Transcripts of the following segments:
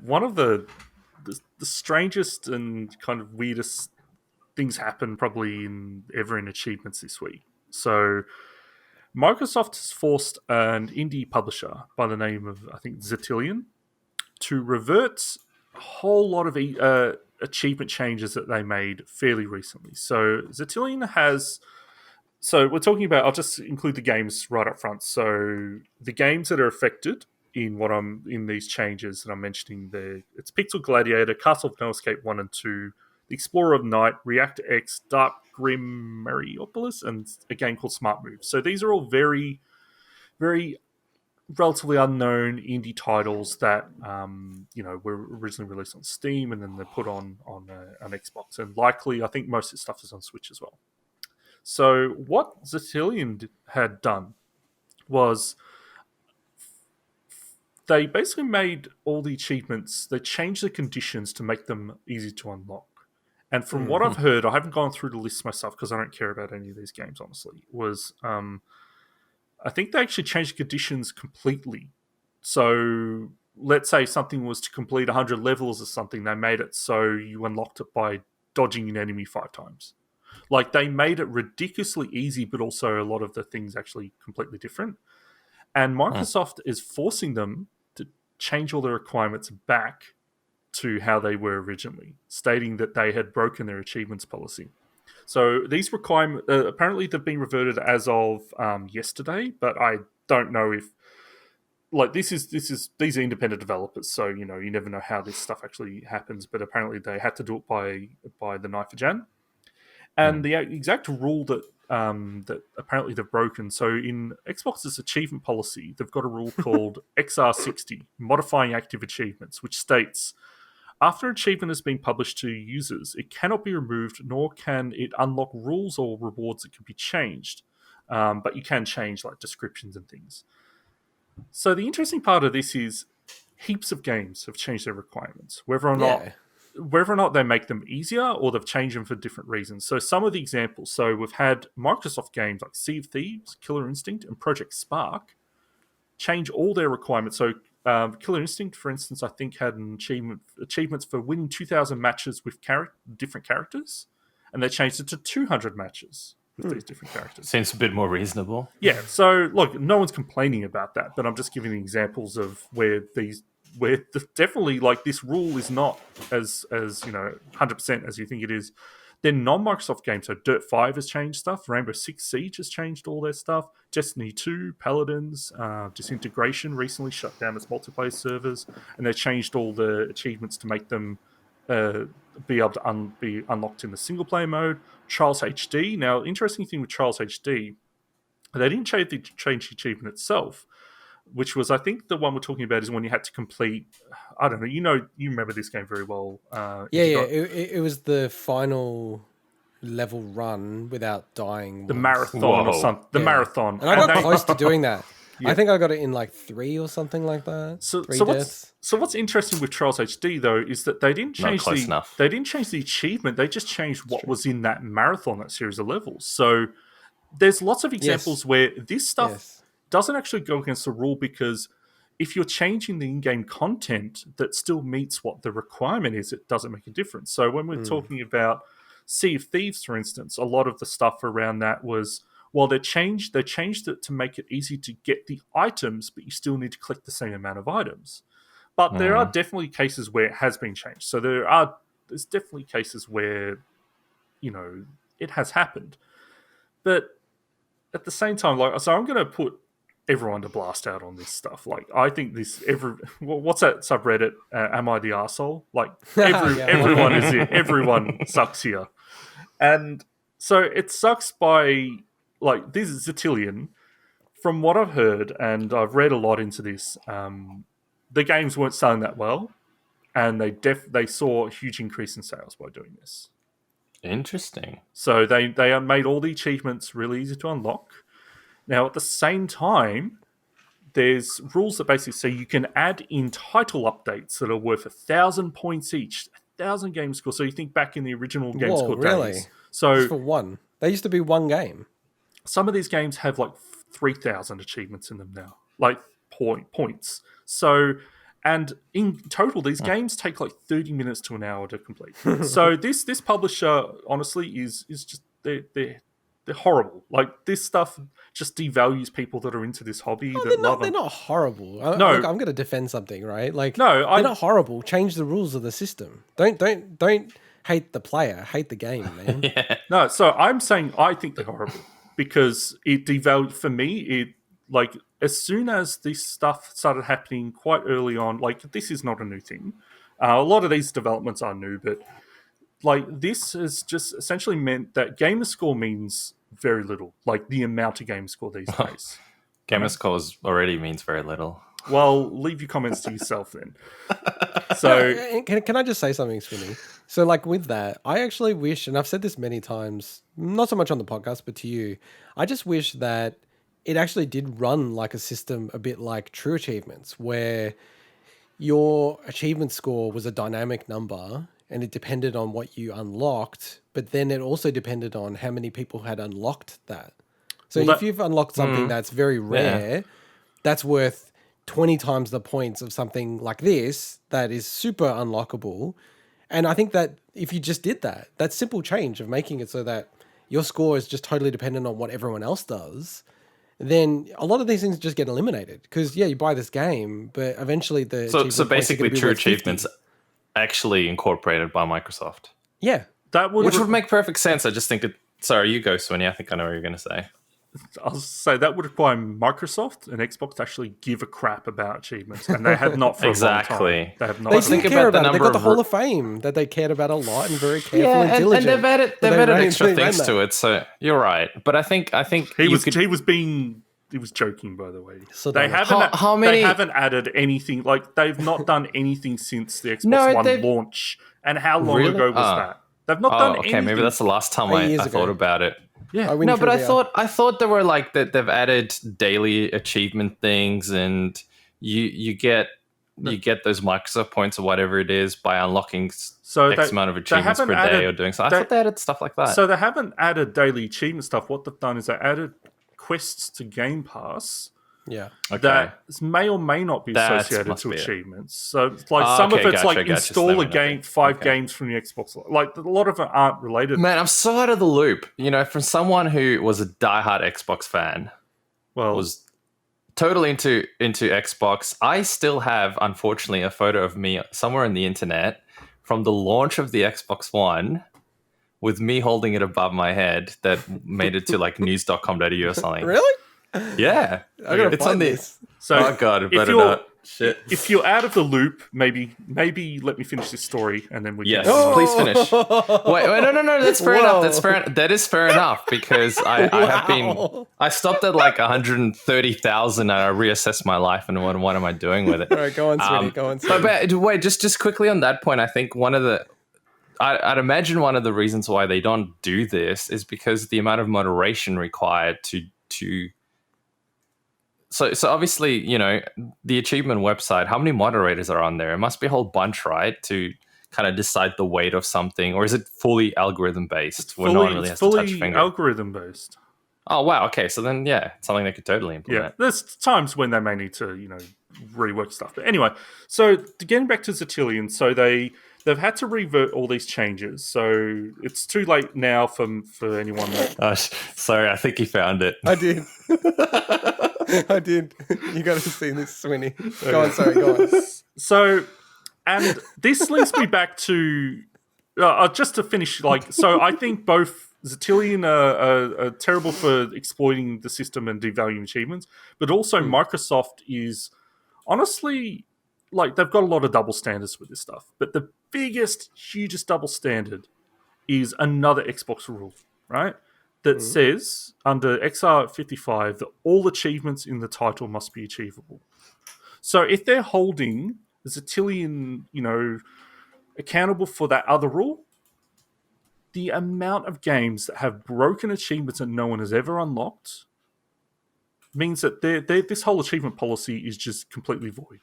one of the strangest and kind of weirdest things happened probably ever in achievements this week. So Microsoft has forced an indie publisher by the name of, I think, Xitilon to revert a whole lot of achievement changes that they made fairly recently. So Xitilon has... So we're talking about... I'll just include the games right up front. So the games that are affected in these changes that I'm mentioning there, it's Pixel Gladiator, Castle of No Escape 1 and 2, The Explorer of Night, ReactorX, Dark Grim Mariupolis, and a game called Smart Moves. So these are all very, very relatively unknown indie titles that were originally released on Steam and then they're put on Xbox. And likely, I think most of this stuff is on Switch as well. So what Xitilon had done was... they basically made all the achievements, they changed the conditions to make them easy to unlock. And from what I've heard, I haven't gone through the list myself because I don't care about any of these games, honestly, was I think they actually changed the conditions completely. So let's say something was to complete 100 levels or something, they made it so you unlocked it by dodging an enemy 5 times. Like, they made it ridiculously easy, but also a lot of the things actually completely different. And Microsoft is forcing them to change all their requirements back to how they were originally, stating that they had broken their achievements policy. So these requirements, apparently they've been reverted as of yesterday, but I don't know if... Like, these are independent developers, so, you never know how this stuff actually happens, but apparently they had to do it by the 9th of Jan. And the exact rule that apparently they've broken. So in Xbox's achievement policy, they've got a rule called XR60, Modifying Active Achievements, which states, after an achievement has been published to users, it cannot be removed, nor can it unlock rules or rewards that can be changed. But you can change like descriptions and things. So the interesting part of this is heaps of games have changed their requirements, whether or not they make them easier or they've changed them for different reasons. So some of the examples, so we've had Microsoft games like Sea of Thieves, Killer Instinct, and Project Spark change all their requirements. So Killer Instinct, for instance, I think had an achievements for winning 2,000 matches with different characters, and they changed it to 200 matches with these different characters. Seems a bit more reasonable. Yeah, so look, no one's complaining about that, but I'm just giving examples of where definitely, like, this rule is not as 100% as you think it is. Then non-Microsoft games, so Dirt 5 has changed stuff, Rainbow Six Siege has changed all their stuff, Destiny 2, Paladins, Disintegration recently shut down its multiplayer servers, and they changed all the achievements to make them be able to be unlocked in the single-player mode. Trials HD, now, interesting thing with Trials HD, they didn't change the achievement itself, which was, I think, the one we're talking about is when you had to complete... I don't know. You remember this game very well. It was the final level run without dying. The marathon or something. The marathon. And I got close to doing that. Yeah. I think I got it in like 3 or something like that. So what's interesting with Trials HD though is that they didn't change the achievement. They just changed what was in that marathon, that series of levels. So there's lots of examples where this stuff doesn't actually go against the rule, because if you're changing the in-game content that still meets what the requirement is, it doesn't make a difference. So when we're talking about Sea of Thieves, for instance, a lot of the stuff around that was, well, they changed it to make it easy to get the items, but you still need to collect the same amount of items. But there are definitely cases where it has been changed. So there's definitely cases where, it has happened. But at the same time, so I'm going to put everyone to blast out on this stuff. Like, I think what's that subreddit? Am I the arsehole? Like, everyone is it. Everyone sucks here. And so it sucks by, like, this is Xitilon. From what I've heard, and I've read a lot into this, the games weren't selling that well, and they saw a huge increase in sales by doing this. Interesting. So they made all the achievements really easy to unlock. Now, at the same time, there's rules that basically say you can add in title updates that are worth 1,000 points each, 1,000 game score. So you think back in the original game score days. So just for one. They used to be one game. Some of these games have like 3,000 achievements in them now, like points. So And in total, these games take like 30 minutes to an hour to complete. So this publisher, honestly, is just they're horrible. Like, this stuff just devalues people that are into this hobby. No, that they're not horrible. No. Look, I'm going to defend something, right? Like, No, they're not horrible. Change the rules of the system. Don't hate the player. Hate the game, man. Yeah. No, so I'm saying I think they're horrible because it devalued, for me, it, like, as soon as this stuff started happening quite early on, like, this is not a new thing. A lot of these developments are new, but, like, this has just essentially meant that gamerscore means very little, like, the amount of gamerscore these days. Gamerscore already means very little. Well, leave your comments to yourself then. So, can I just say something, Swinny? So, like, with that, I actually wish, and I've said this many times, not so much on the podcast, but to you, I just wish that it actually did run like a system a bit like True Achievements, where your achievement score was a dynamic number and it depended on what you unlocked, but then it also depended on how many people had unlocked that. So if you've unlocked something that's very rare, that's worth 20 times the points of something like this that is super unlockable. And I think that if you just did that simple change of making it so that your score is just totally dependent on what everyone else does, then a lot of these things just get eliminated. Because, you buy this game, but eventually the... So basically True Achievements actually incorporated by Microsoft. Yeah. Which would make perfect sense. I just think it... Sorry, you go, Swinny. I think I know what you're going to say. I'll say that would require Microsoft and Xbox to actually give a crap about achievements, and they have not for a long time. They have not. They still care about it. They've got the Hall of Fame that they cared about a lot and very careful and diligent. And they've added extra things to it. So you're right, but I think he was joking, by the way. So they haven't added anything. Like, they've not done anything since the Xbox One launch. And how long ago was that? They've not done anything. Okay, maybe that's the last time I thought about it. Yeah. No, but I thought there were like that they've added daily achievement things, and you get those Microsoft points or whatever it is by unlocking X amount of achievements per day or doing so. I thought they added stuff like that. So they haven't added daily achievement stuff. What they've done is they added quests to Game Pass. Yeah. Okay. That may or may not be associated to achievements. So, like, some of it's like install a game, 5 games from the Xbox. Like, a lot of it aren't related. Man, I'm so out of the loop. From someone who was a diehard Xbox fan, was totally into Xbox. I still have, unfortunately, a photo of me somewhere on the internet from the launch of the Xbox One with me holding it above my head that made it to like news.com.au or something. Really? Yeah, it's on this. So, oh god, it better not. Shit. If you're out of the loop, maybe let me finish this story and then we. Yes, please finish. Wait, no. That's fair enough. That is fair enough because I have been. I stopped at like 130,000 and I reassessed my life and what am I doing with it? All right, go on, Sweetie. Go on. But wait, just quickly on that point, I think I'd imagine one of the reasons why they don't do this is because the amount of moderation required to. So obviously, the achievement website, how many moderators are on there? It must be a whole bunch, right? To kind of decide the weight of something, or is it fully algorithm based? It's fully algorithm based. Oh, wow. Okay. So then, something they could totally implement. Yeah. There's times when they may need to, rework stuff. But anyway, so getting back to Xitilon, so they've had to revert all these changes. So it's too late now for anyone that... sorry, I think he found it. I did. I did. You got to see this, Swinny. Go on. So, and this links me back to... just to finish, so I think both Xitilon are terrible for exploiting the system and devaluing achievements, but also Microsoft is honestly... they've got a lot of double standards with this stuff. But the hugest double standard is another Xbox rule, right? That says, under XR55, that all achievements in the title must be achievable. So if they're holding Xitilon, accountable for that other rule, the amount of games that have broken achievements and no one has ever unlocked means that this whole achievement policy is just completely void.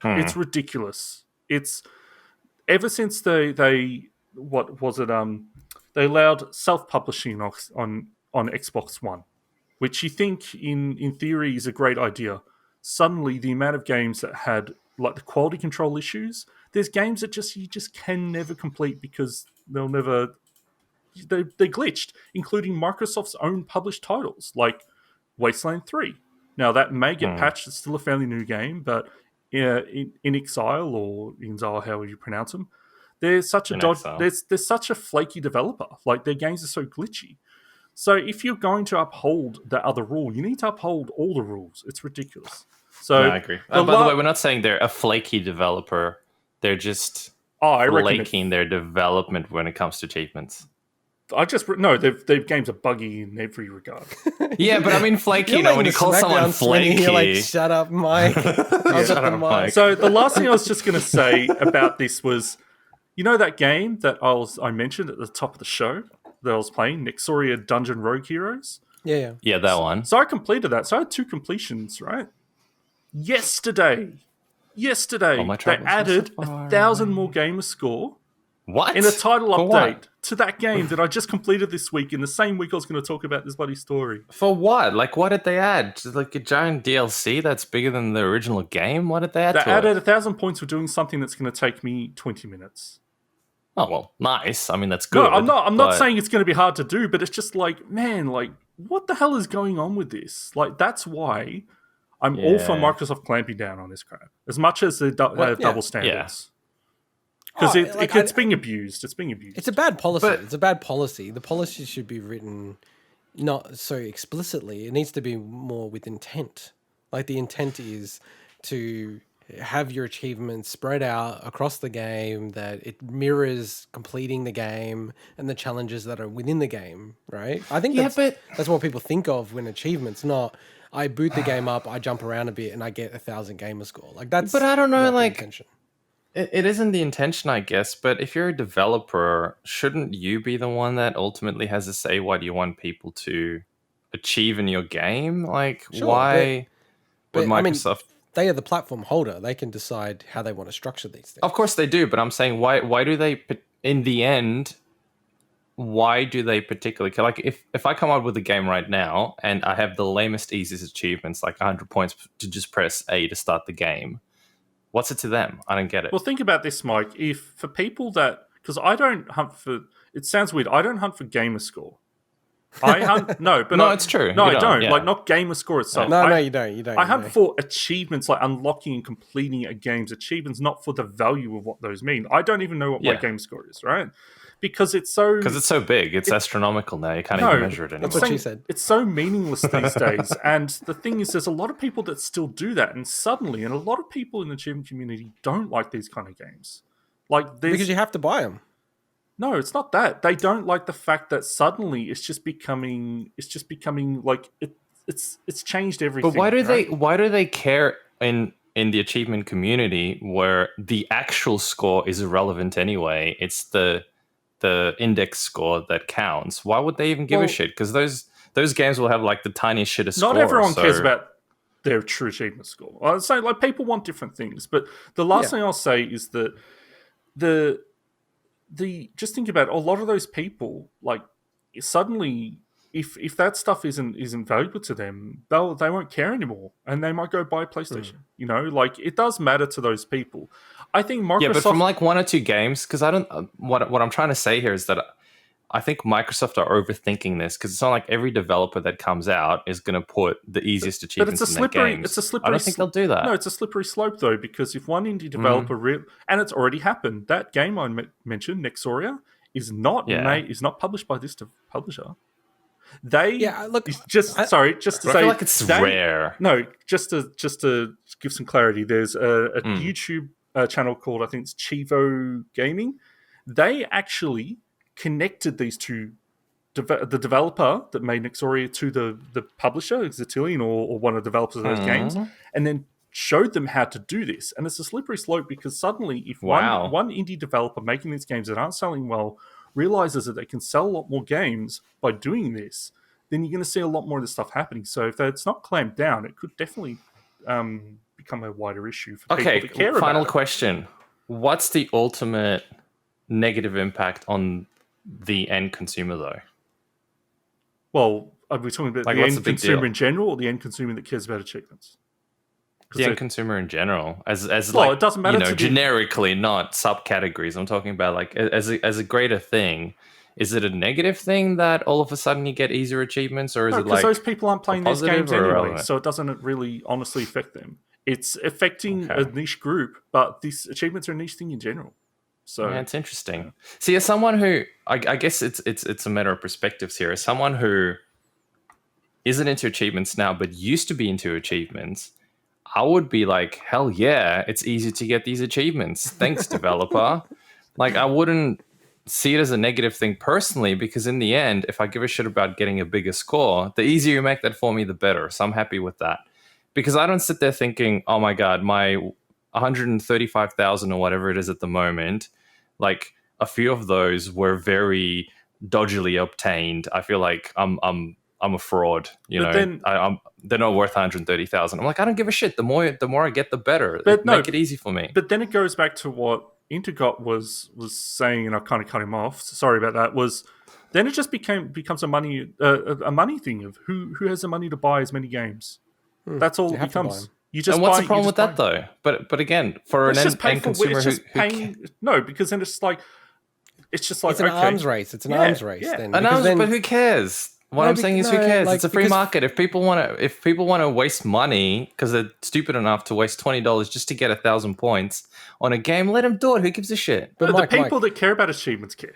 It's ridiculous. It's ever since they allowed self-publishing on Xbox One, which you think in theory is a great idea. Suddenly, the amount of games that had like the quality control issues. There's games that you just can never complete because they're glitched, including Microsoft's own published titles like Wasteland 3. Now that may get patched; it's still a fairly new game, but in Exile or Exile, however you pronounce them, there's such there's such a flaky developer. Like their games are so glitchy. So if you're going to uphold the other rule, you need to uphold all the rules. It's ridiculous. So I agree. By the way, we're not saying they're a flaky developer. They're just flaking their development when it comes to achievements. Their games are buggy in every regard. Yeah, but I mean flaky. When you call someone flaky, you're like, shut up, Mike. Shut up, Mike. So the last thing I was just going to say about this was, you know that game that I mentioned at the top of the show that I was playing, Nexoria Dungeon Rogue Heroes? Yeah, that one. So I completed that. So I had 2 completions, right? Yesterday, they added 1,000 more gamer score. What? In a title update to that game that I just completed this week in the same week I was going to talk about this bloody story. For what? Like, what did they add? Just like a giant DLC that's bigger than the original game? What did they add to it? They added 1,000 points for doing something that's going to take me 20 minutes. Oh, well, nice. I mean, that's good. No, I'm not saying it's going to be hard to do, but it's just like, man, like, what the hell is going on with this? Like, that's why I'm all for Microsoft clamping down on this crap. As much as they have double standards. Because it's being abused. It's being abused. It's a bad policy. It's a bad policy. The policy should be written not so explicitly. It needs to be more with intent. Like the intent is to have your achievements spread out across the game, that it mirrors completing the game and the challenges that are within the game, right? I think that's what people think of when achievements, not I boot the game up, I jump around a bit and I get 1,000 gamer score. Like that's But I don't know, like intention. It isn't the intention, I guess, but if you're a developer, shouldn't you be the one that ultimately has a say what you want people to achieve in your game? Like, why would Microsoft... they are the platform holder. They can decide how they want to structure these things. Of course they do, but I'm saying why do they, in the end, why do they particularly... Like, if I come out with a game right now and I have the lamest, easiest achievements, like 100 points to just press A to start the game... What's it to them? I don't get it. Well, think about this, Mike. If for people that... Because I don't hunt for... It sounds weird. I don't hunt for gamer score. I hunt... No, but no, it's true. No, I don't. Yeah. Like, not gamer score itself. No, you don't. I hunt for achievements, like unlocking and completing a game's achievements, not for the value of what those mean. I don't even know what my game score is, right? Because it's so big. It's astronomical now. You can't even measure it anymore. That's what she said. It's so meaningless these days. And the thing is, there's a lot of people that still do that. And a lot of people in the achievement community don't like these kind of games. Because you have to buy them. No, it's not that. They don't like the fact that suddenly it's just becoming like it's changed everything. But why do they care in the achievement community where the actual score is irrelevant anyway? It's the index score that counts. Why would they even give a shit? Because those games will have like the tiniest shit of score. Not everyone cares about their true achievement score. I'd say like people want different things. But the last thing I'll say is that the just think about it, a lot of those people, like suddenly if that stuff isn't valuable to them, they won't care anymore, and they might go buy a PlayStation. You know, like it does matter to those people. I think Microsoft... Yeah, but from like 1 or 2 games, because I don't... What I'm trying to say here is that I think Microsoft are overthinking this, because it's not like every developer that comes out is going to put the easiest achievements in their games. It's a slippery... I don't think they'll do that. No, it's a slippery slope, though, because if one indie developer... and it's already happened. That game I mentioned, Nexoria, is not published by this publisher. Sorry, just to say, I feel like it's rare. No, just to give some clarity, there's a YouTube channel called, I think it's Chivo Gaming. They actually connected these two, the developer that made Nexoria to the publisher, Xitilon, or one of the developers of those games, and then showed them how to do this. And it's a slippery slope, because suddenly if one indie developer making these games that aren't selling well realizes that they can sell a lot more games by doing this, then you're going to see a lot more of this stuff happening. So if it's not clamped down, it could definitely become a wider issue for people to care about. Final question. What's the ultimate negative impact on the end consumer, though? Well, are we talking about the end consumer in general, or the end consumer that cares about achievements? The end consumer in general, as well, it doesn't matter generically, not subcategories. I'm talking about like as a greater thing. Is it a negative thing that all of a sudden you get easier achievements, or is it like because those people aren't playing these games anyway, irrelevant? so it doesn't really honestly affect them. It's affecting a niche group, but these achievements are a niche thing in general. So yeah, it's interesting. Yeah. See, as someone who I guess it's a matter of perspectives here. As someone who isn't into achievements now, but used to be into achievements, I would be like, hell yeah, it's easy to get these achievements. Thanks, developer. Like, I wouldn't see it as a negative thing personally, because in the end, if I give a shit about getting a bigger score, the easier you make that for me, the better. So I'm happy with that. Because I don't sit there thinking, oh my God, my 135,000 or whatever it is at the moment, like a few of those were very dodgily obtained. I feel like I'm a fraud, they're not worth 130,000. I'm like, I don't give a shit. The more I get, the better. Make it easy for me. But then it goes back to what Intergot was saying, and I kind of cut him off. Sorry about that. Then it just becomes a money thing of who has the money to buy as many games. That's all it becomes. You just and what's the problem with that though? But again, for an end consumer no, because then it's like it's an arms race. It's an arms race. Yeah. Then, but who cares? What I'm saying is, who cares? It's a free market. If people want to waste money because they're stupid enough to waste $20 just to get 1,000 points on a game, let them do it. Who gives a shit? But the people that care about achievements care.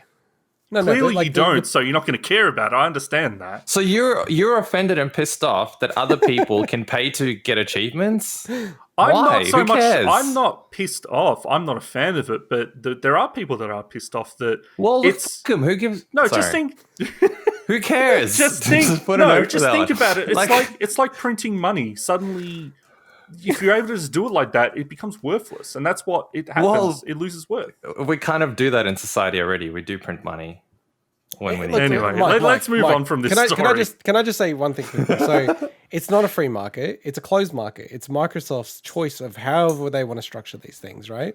Clearly you don't, so you're not going to care about it. I understand that. So you're offended and pissed off that other people can pay to get achievements? Why? Who cares? I'm not pissed off. I'm not a fan of it, but there are people that are pissed off that. Well, fuck them. Who gives? No, sorry. Just think. Who cares? Just think. Just think about it. It's like printing money. Suddenly, if you're able to just do it like that, it becomes worthless, and that's what it happens. Well, it loses worth. We kind of do that in society already. We do print money when we need. Anyway, let's move on from this story. Can I just say one thing? So it's not a free market; it's a closed market. It's Microsoft's choice of however they want to structure these things, right?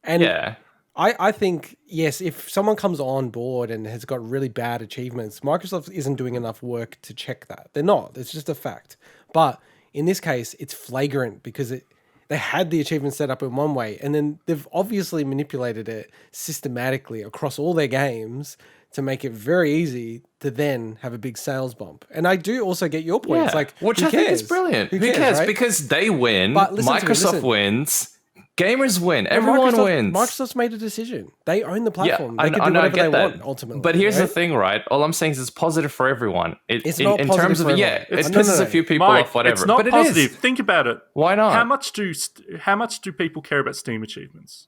And yeah. I think, yes, if someone comes on board and has got really bad achievements, Microsoft isn't doing enough work to check that. They're not. It's just a fact. But in this case, it's flagrant because they had the achievement set up in one way, and then they've obviously manipulated it systematically across all their games to make it very easy to then have a big sales bump. And I do also get your point. Yeah. It's like, which I think is brilliant. Who cares? Right? Because they win, Microsoft wins, gamers win, everyone wins. Microsoft's made a decision. They own the platform. They can do whatever they want, ultimately. But here's the thing, right? All I'm saying is it's positive for everyone. It's not in terms of it pisses a few people off, whatever. It's not but positive. It is. Think about it. Why not? How much do people care about Steam achievements?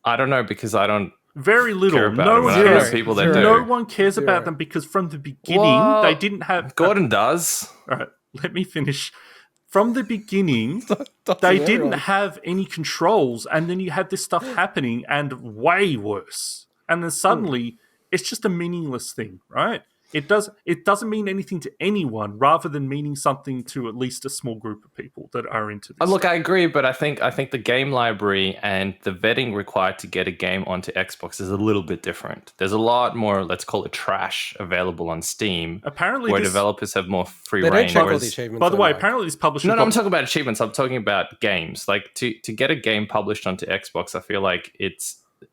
I don't know, because I don't. Very little. Care about no one cares. People that do. No one cares about them because from the beginning they didn't have. Gordon does. All right, let me finish. From the beginning, they didn't have any controls, and then you had this stuff happening, and way worse. And then suddenly, it's just a meaningless thing, right? It doesn't mean anything to anyone, rather than meaning something to at least a small group of people that are into this. Look, I agree, but I think the game library and the vetting required to get a game onto Xbox is a little bit different. There's a lot more, let's call it trash, available on Steam. Apparently, where developers have more free reign. By the way, apparently this publisher. No, I'm talking about achievements. I'm talking about games. Like to get a game published onto Xbox, I feel like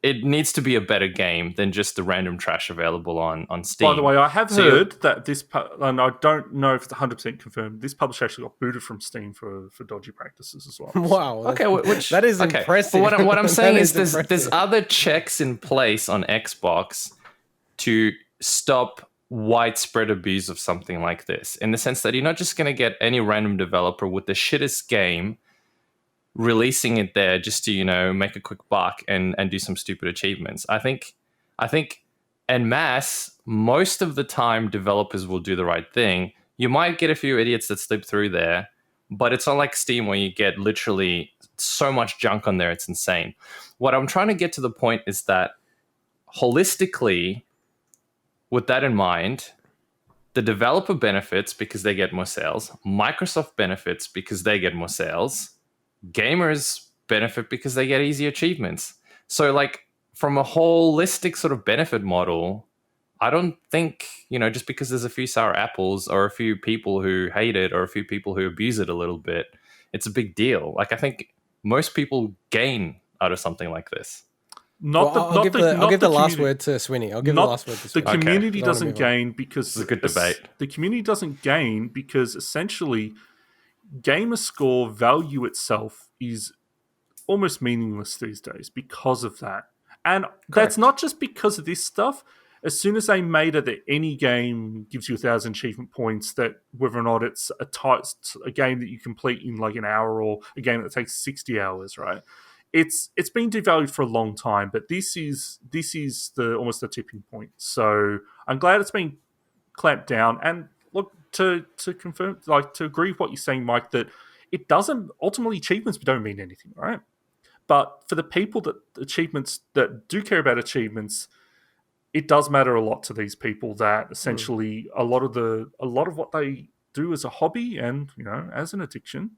it needs to be a better game than just the random trash available on Steam. By the way, I have heard that this, and I don't know if it's 100% confirmed, this publisher actually got booted from Steam for dodgy practices as well. Wow. Okay, that is impressive. But what I'm saying is there's other checks in place on Xbox to stop widespread abuse of something like this, in the sense that you're not just going to get any random developer with the shittest game releasing it there just to make a quick buck and do some stupid achievements. I think en masse, most of the time developers will do the right thing. You might get a few idiots that slip through there, but it's not like Steam where you get literally so much junk on there, it's insane. What I'm trying to get to the point is that holistically, with that in mind, the developer benefits because they get more sales, Microsoft benefits because they get more sales, gamers benefit because they get easy achievements. So like from a holistic sort of benefit model, I don't think, just because there's a few sour apples or a few people who hate it or a few people who abuse it a little bit, it's a big deal. Like I think most people gain out of something like this. I'll give the last word to Swinny. I'll give the last word to Swinny. The community doesn't gain because it's a good debate. The community doesn't gain because essentially gamerscore value itself is almost meaningless these days because of that. And that's not just because of this stuff. As soon as they made it that any game gives you 1,000 achievement points, that whether or not it's a game that you complete in like an hour or a game that takes 60 hours, right? It's been devalued for a long time, but this is almost the tipping point. So I'm glad it's been clamped down. And look, to confirm, like to agree with what you're saying, Mike, that it doesn't ultimately achievements don't mean anything, right? But for the people that do care about achievements, it does matter a lot to these people. That essentially a lot of what they do as a hobby and as an addiction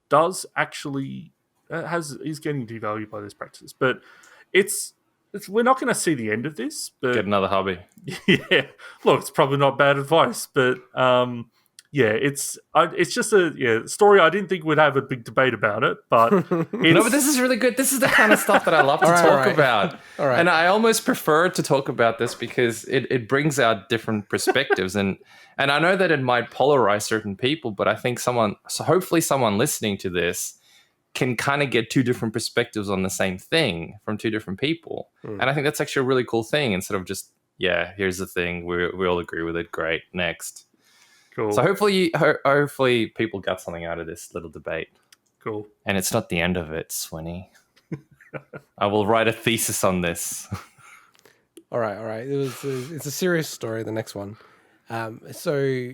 does actually is getting devalued by these practices. But it's we're not going to see the end of this. But get another hobby. Yeah, look, it's probably not bad advice, but it's just a story. I didn't think we'd have a big debate about it, but no, but this is really good. This is the kind of stuff that I love to talk about. All right. And I almost prefer to talk about this because it brings out different perspectives, and I know that it might polarize certain people, but I think hopefully someone listening to this can kind of get two different perspectives on the same thing from two different people. And I think that's actually a really cool thing instead of just, here's the thing, we all agree with it, great, next. Cool. So hopefully people got something out of this little debate. Cool. And it's not the end of it, Swinny. I will write a thesis on this. All right. It's a serious story, the next one. So